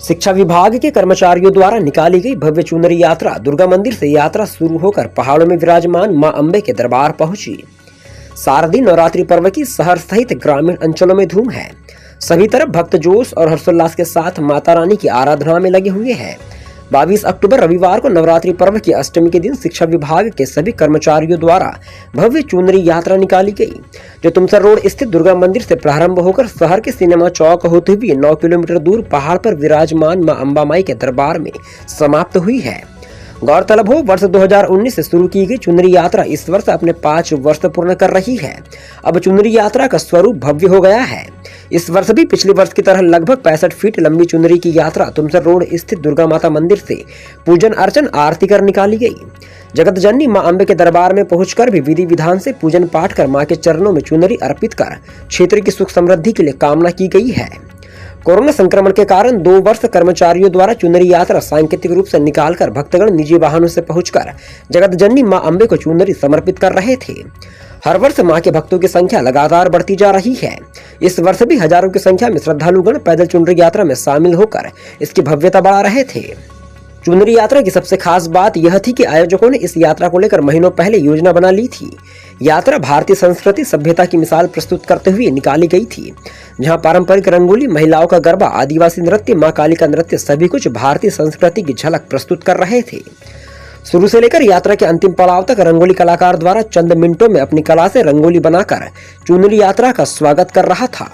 शिक्षा विभाग के कर्मचारियों द्वारा निकाली गई भव्य चुनरी यात्रा दुर्गा मंदिर से यात्रा शुरू होकर पहाड़ों में विराजमान मां अंबे के दरबार पहुंची। शारदीय नवरात्रि पर्व की शहर सहित ग्रामीण अंचलों में धूम है। सभी तरफ भक्त जोश और हर्षोल्लास के साथ माता रानी की आराधना में लगे हुए हैं। 22 अक्टूबर रविवार को नवरात्रि पर्व की अष्टमी के दिन शिक्षा विभाग के सभी कर्मचारियों द्वारा भव्य चुनरी यात्रा निकाली गई, जो तुमसर रोड स्थित दुर्गा मंदिर से प्रारंभ होकर शहर के सिनेमा चौक होते हुए 9 किलोमीटर दूर पहाड़ पर विराजमान मां अंबा माई के दरबार में समाप्त हुई है। गौरतलब हो, वर्ष 2019 से शुरू की गई चुनरी यात्रा इस वर्ष अपने 5 वर्ष पूर्ण कर रही है। अब चुनरी यात्रा का स्वरूप भव्य हो गया है। इस वर्ष भी पिछले वर्ष की तरह लगभग 65 फीट लंबी चुनरी की यात्रा तुमसर रोड स्थित दुर्गा माता मंदिर से पूजन अर्चन आरती कर निकाली गई। जगत जननी मां अंबे के दरबार में पहुंचकर भी विधि विधान से पूजन पाठ कर मां के चरणों में चुनरी अर्पित कर क्षेत्र की सुख समृद्धि के लिए कामना की गई है। कोरोना संक्रमण के कारण 2 वर्ष कर्मचारियों द्वारा चुनरी यात्रा सांकेतिक रूप से निकालकर भक्तगण निजी वाहनों से पहुंचकर जगत जननी मां अंबे को चुनरी समर्पित कर रहे थे। हर वर्ष मां के भक्तों की संख्या लगातार बढ़ती जा रही है। इस वर्ष भी हजारों की संख्या में श्रद्धालुगण पैदल चुनरी यात्रा में शामिल होकर इसकी भव्यता बढ़ा रहे थे। चुनरी यात्रा की सबसे खास बात यह थी कि आयोजकों ने इस यात्रा को लेकर महीनों पहले योजना बना ली थी। यात्रा भारतीय संस्कृति सभ्यता की मिसाल प्रस्तुत करते हुए निकाली गई थी, जहां पारंपरिक रंगोली, महिलाओं का गरबा, आदिवासी नृत्य, मां काली का नृत्य सभी कुछ भारतीय संस्कृति की झलक प्रस्तुत कर रहे थे। शुरू से लेकर यात्रा के अंतिम पड़ाव तक रंगोली कलाकार द्वारा चंद मिनटों में अपनी कला से रंगोली बनाकर चुनरी यात्रा का स्वागत कर रहा था।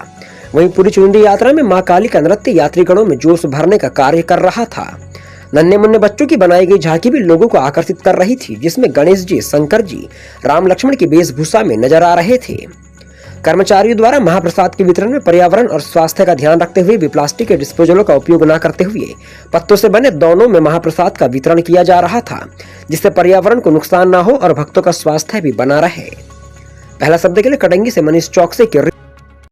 वहीं पूरी चुनरी यात्रा में मां काली का नृत्य यात्रीगणों में जोश भरने का कार्य कर रहा था। नन्हे मुन्ने बच्चों की बनाई गई झांकी भी लोगों को आकर्षित कर रही थी, जिसमें गणेश जी, शंकर जी, राम लक्ष्मण की वेशभूषा में नजर आ रहे थे। कर्मचारियों द्वारा महाप्रसाद के वितरण में पर्यावरण और स्वास्थ्य का ध्यान रखते हुए भी प्लास्टिक के डिस्पोजलों का उपयोग न करते हुए पत्तों से बने दोनों में महाप्रसाद का वितरण किया जा रहा था, जिससे पर्यावरण को नुकसान न हो और भक्तों का स्वास्थ्य भी बना रहे। पहला शब्द के लिए कटंगी से मनीष चौकसे की